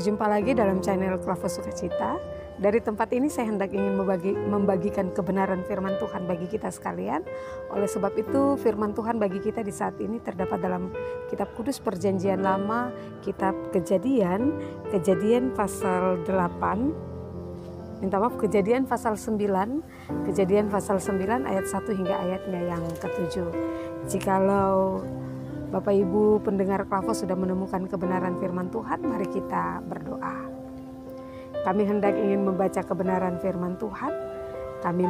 Berjumpa lagi dalam channel Klavos Sukacita. Dari tempat ini saya hendak ingin membagikan kebenaran firman Tuhan bagi kita sekalian. Oleh sebab itu firman Tuhan bagi kita di saat ini terdapat dalam kitab kudus Perjanjian Lama, kitab Kejadian pasal 8. Kejadian pasal 9, Kejadian pasal 9 ayat 1 hingga ayatnya yang ke-7. Jikalau Bapak Ibu pendengar Klavos sudah menemukan kebenaran firman Tuhan, mari kita berdoa. Kami hendak ingin membaca kebenaran firman Tuhan. Kami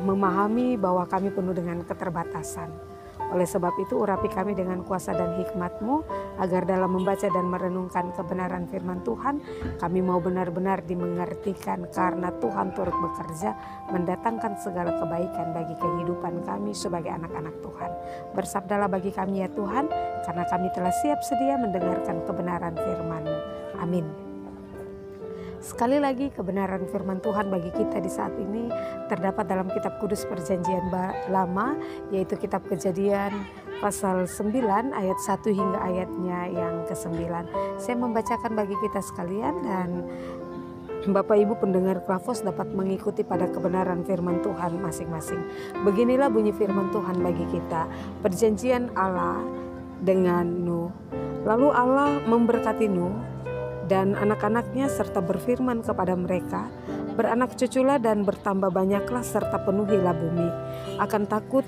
memahami bahwa kami penuh dengan keterbatasan. Oleh sebab itu urapi kami dengan kuasa dan hikmat-Mu, agar dalam membaca dan merenungkan kebenaran firman Tuhan, kami mau benar-benar dimengertikan, karena Tuhan turut bekerja mendatangkan segala kebaikan bagi kehidupan kami sebagai anak-anak Tuhan. Bersabdalah bagi kami ya Tuhan, karena kami telah siap sedia mendengarkan kebenaran firman-Mu. Amin. Sekali lagi kebenaran firman Tuhan bagi kita di saat ini terdapat dalam kitab kudus Perjanjian Lama, yaitu kitab Kejadian pasal 9 ayat 1 hingga ayatnya yang ke-9. Saya membacakan bagi kita sekalian dan Bapak Ibu pendengar Klavos dapat mengikuti pada kebenaran firman Tuhan masing-masing. Beginilah bunyi firman Tuhan bagi kita. Perjanjian Allah dengan Nuh. Lalu Allah memberkati Nuh dan anak-anaknya serta berfirman kepada mereka, beranak cuculah dan bertambah banyaklah serta penuhilah bumi. Akan takut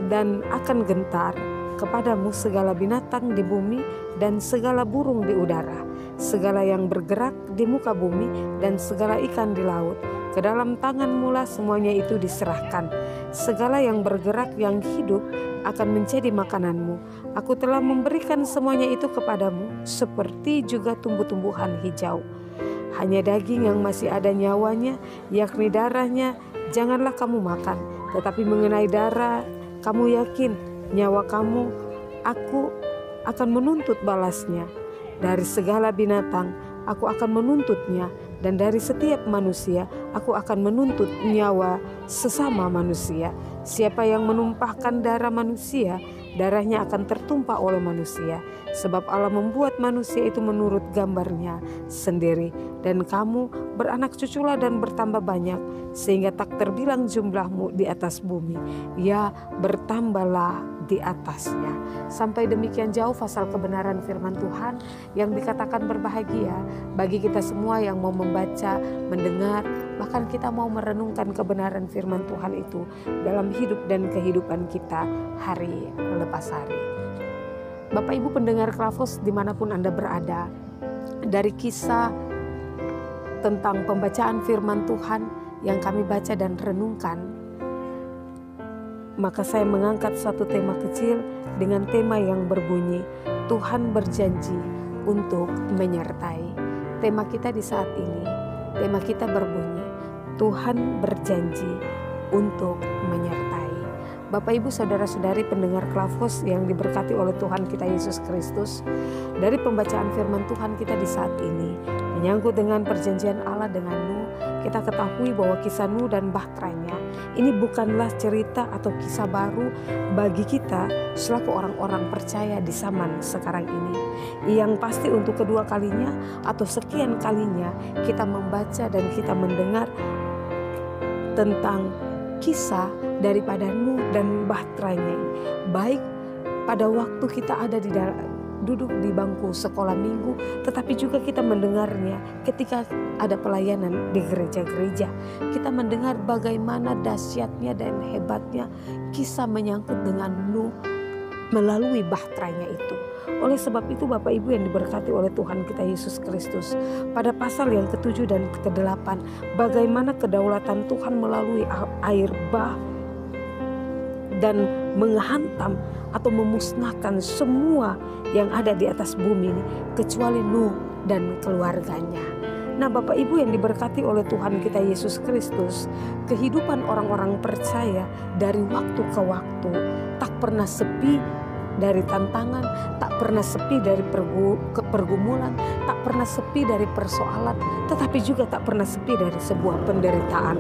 dan akan gentar kepadamu segala binatang di bumi dan segala burung di udara, segala yang bergerak di muka bumi dan segala ikan di laut. Ke dalam tanganmu lah semuanya itu diserahkan. Segala yang bergerak yang hidup akan menjadi makananmu. Aku telah memberikan semuanya itu kepadamu, seperti juga tumbuh-tumbuhan hijau. Hanya daging yang masih ada nyawanya, yakni darahnya, janganlah kamu makan. Tetapi mengenai darah, kamu yakin nyawa kamu, aku akan menuntut balasnya. Dari segala binatang, aku akan menuntutnya, dan dari setiap manusia, aku akan menuntut nyawa sesama manusia. Siapa yang menumpahkan darah manusia, darahnya akan tertumpah oleh manusia. Sebab Allah membuat manusia itu menurut gambarnya sendiri. Dan kamu beranak cuculah dan bertambah banyak, sehingga tak terbilang jumlahmu di atas bumi. Ya, bertambahlah di atasnya. Sampai demikian jauh pasal kebenaran firman Tuhan yang dikatakan berbahagia bagi kita semua yang mau membaca, mendengar, bahkan kita mau merenungkan kebenaran firman Tuhan itu dalam hidup dan kehidupan kita hari lepas hari. Bapak Ibu pendengar Klavos dimanapun Anda berada, dari kisah tentang pembacaan firman Tuhan yang kami baca dan renungkan, maka saya mengangkat satu tema kecil dengan tema yang berbunyi, Tuhan berjanji untuk menyertai. Tema kita di saat ini, tema kita berbunyi, Tuhan berjanji untuk menyertai. Bapak Ibu saudara-saudari pendengar Klavos yang diberkati oleh Tuhan kita Yesus Kristus, dari pembacaan firman Tuhan kita di saat ini menyangkut dengan perjanjian Allah dengan Nuh, kita ketahui bahwa kisah Nuh dan bahteranya ini bukanlah cerita atau kisah baru bagi kita selaku orang-orang percaya di zaman sekarang ini. Yang pasti untuk kedua kalinya atau sekian kalinya kita membaca dan kita mendengar tentang kisah daripada Nuh dan bahteranya, baik pada waktu kita ada di duduk di bangku sekolah minggu, tetapi juga kita mendengarnya ketika ada pelayanan di gereja-gereja. Kita mendengar bagaimana dahsyatnya dan hebatnya kisah menyangkut dengan Nuh melalui bahteranya itu. Oleh sebab itu Bapak Ibu yang diberkati oleh Tuhan kita Yesus Kristus, pada pasal yang ke-7 dan ke-8, bagaimana kedaulatan Tuhan melalui air bah dan menghantam atau memusnahkan semua yang ada di atas bumi ini, kecuali Nuh dan keluarganya. Nah Bapak Ibu yang diberkati oleh Tuhan kita Yesus Kristus, kehidupan orang-orang percaya dari waktu ke waktu tak pernah sepi dari tantangan, tak pernah sepi dari pergumulan, tak pernah sepi dari persoalan, tetapi juga tak pernah sepi dari sebuah penderitaan.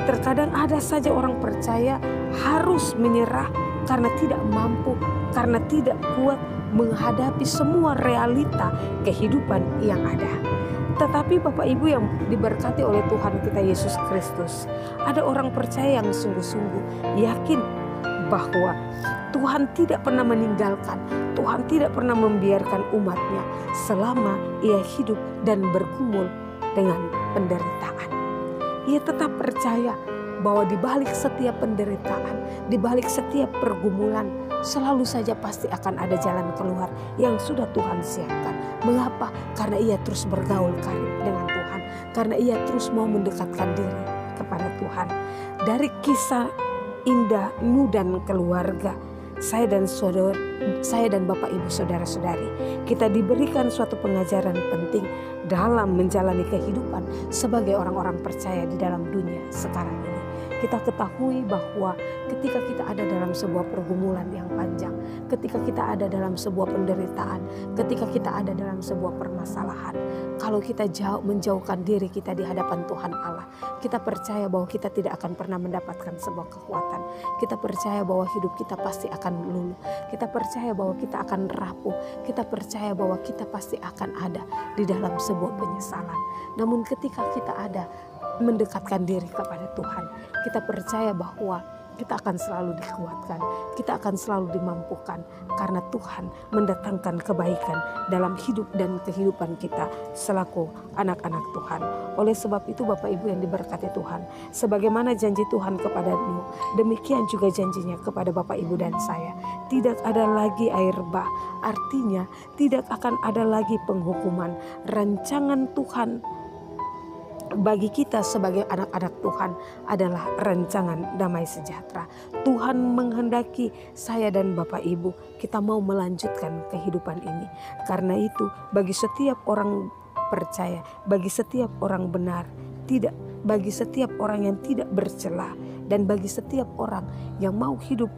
Terkadang ada saja orang percaya harus menyerah karena tidak mampu, karena tidak kuat menghadapi semua realita kehidupan yang ada. Tetapi Bapak Ibu yang diberkati oleh Tuhan kita Yesus Kristus, ada orang percaya yang sungguh-sungguh yakin bahwa Tuhan tidak pernah meninggalkan, Tuhan tidak pernah membiarkan umatnya selama ia hidup dan bergumul dengan penderitaan. Ia tetap percaya bahwa di balik setiap penderitaan, di balik setiap pergumulan, selalu saja pasti akan ada jalan keluar yang sudah Tuhan siapkan. Mengapa? Karena ia terus bergaul karib dengan Tuhan, karena ia terus mau mendekatkan diri kepada Tuhan. Dari kisah indah Nuh dan keluarga, saya dan Bapak Ibu saudara-saudari, kita diberikan suatu pengajaran penting dalam menjalani kehidupan sebagai orang-orang percaya di dalam dunia sekarang ini. Kita ketahui bahwa ketika kita ada dalam sebuah pergumulan yang panjang, ketika kita ada dalam sebuah penderitaan, ketika kita ada dalam sebuah permasalahan, kalau kita menjauhkan diri kita di hadapan Tuhan Allah, kita percaya bahwa kita tidak akan pernah mendapatkan sebuah kekuatan. Kita percaya bahwa hidup kita pasti akan luluh. Kita percaya bahwa kita akan rapuh. Kita percaya bahwa kita pasti akan ada di dalam sebuah penyesalan. Namun ketika kita ada mendekatkan diri kepada Tuhan, kita percaya bahwa kita akan selalu dikuatkan, kita akan selalu dimampukan, karena Tuhan mendatangkan kebaikan dalam hidup dan kehidupan kita selaku anak-anak Tuhan. Oleh sebab itu Bapak Ibu yang diberkati Tuhan, sebagaimana janji Tuhan kepadamu, demikian juga janjinya kepada Bapak Ibu dan saya. Tidak ada lagi air bah, artinya tidak akan ada lagi penghukuman. Rancangan Tuhan bagi kita sebagai anak-anak Tuhan adalah rancangan damai sejahtera. Tuhan menghendaki saya dan Bapak Ibu kita mau melanjutkan kehidupan ini. Karena itu bagi setiap orang percaya, bagi setiap orang benar, bagi setiap orang yang tidak bercela, dan bagi setiap orang yang mau hidup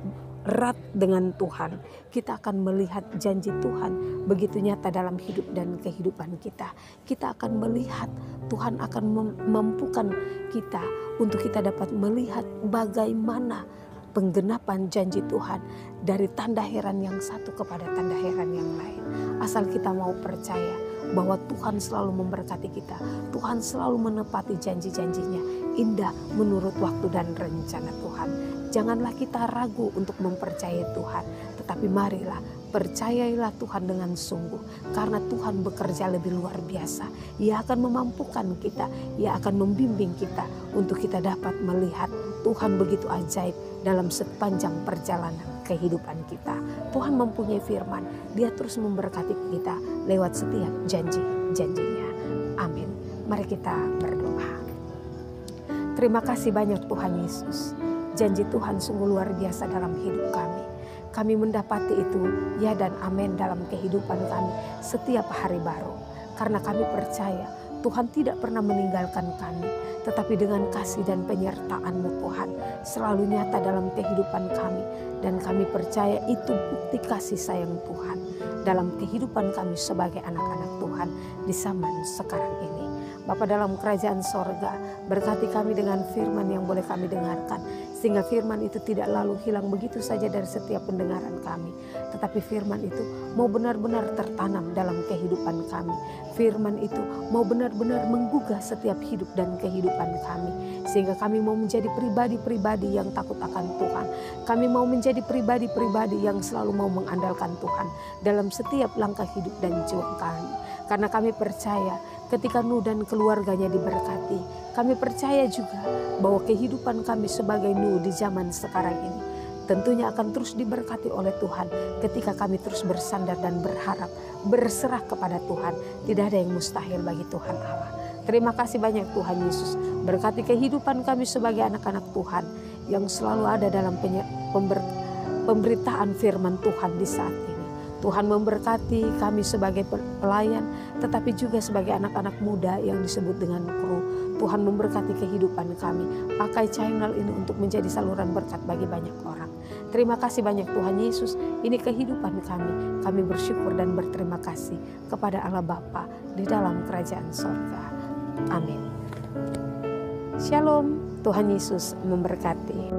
erat dengan Tuhan, kita akan melihat janji Tuhan begitu nyata dalam hidup dan kehidupan kita. Kita akan melihat Tuhan akan memampukan kita untuk kita dapat melihat bagaimana penggenapan janji Tuhan dari tanda heran yang satu kepada tanda heran yang lain. Asal kita mau percaya bahwa Tuhan selalu memberkati kita, Tuhan selalu menepati janji-janjinya, indah menurut waktu dan rencana Tuhan. Janganlah kita ragu untuk mempercayai Tuhan, tetapi marilah percayailah Tuhan dengan sungguh, karena Tuhan bekerja lebih luar biasa. Ia akan memampukan kita, Ia akan membimbing kita untuk kita dapat melihat Tuhan begitu ajaib dalam sepanjang perjalanan kehidupan kita. Tuhan mempunyai firman, Dia terus memberkati kita lewat setiap janji-janjinya. Amin. Mari kita berdoa. Terima kasih banyak Tuhan Yesus. Janji Tuhan sungguh luar biasa dalam hidup kami. Kami mendapati itu ya dan amin dalam kehidupan kami setiap hari baru. Karena kami percaya Tuhan tidak pernah meninggalkan kami, tetapi dengan kasih dan penyertaan-Mu Tuhan selalu nyata dalam kehidupan kami. Dan kami percaya itu bukti kasih sayang Tuhan dalam kehidupan kami sebagai anak-anak Tuhan di zaman sekarang ini. Bapa dalam kerajaan sorga, berkati kami dengan firman yang boleh kami dengarkan, sehingga firman itu tidak lalu hilang begitu saja dari setiap pendengaran kami, tetapi firman itu mau benar-benar tertanam dalam kehidupan kami. Firman itu mau benar-benar menggugah setiap hidup dan kehidupan kami, sehingga kami mau menjadi pribadi-pribadi yang takut akan Tuhan. Kami mau menjadi pribadi-pribadi yang selalu mau mengandalkan Tuhan dalam setiap langkah hidup dan juang kami. Karena kami percaya ketika Nuh dan keluarganya diberkati, kami percaya juga bahwa kehidupan kami sebagai Nuh di zaman sekarang ini tentunya akan terus diberkati oleh Tuhan ketika kami terus bersandar dan berharap, berserah kepada Tuhan. Tidak ada yang mustahil bagi Tuhan Allah. Terima kasih banyak Tuhan Yesus. Berkati kehidupan kami sebagai anak-anak Tuhan yang selalu ada dalam pemberitaan firman Tuhan di saat ini. Tuhan memberkati kami sebagai pelayan, tetapi juga sebagai anak-anak muda yang disebut dengan kru. Tuhan memberkati kehidupan kami. Pakai channel ini untuk menjadi saluran berkat bagi banyak orang. Terima kasih banyak Tuhan Yesus. Ini kehidupan kami. Kami bersyukur dan berterima kasih kepada Allah Bapa di dalam kerajaan sorga. Amin. Shalom. Tuhan Yesus memberkati.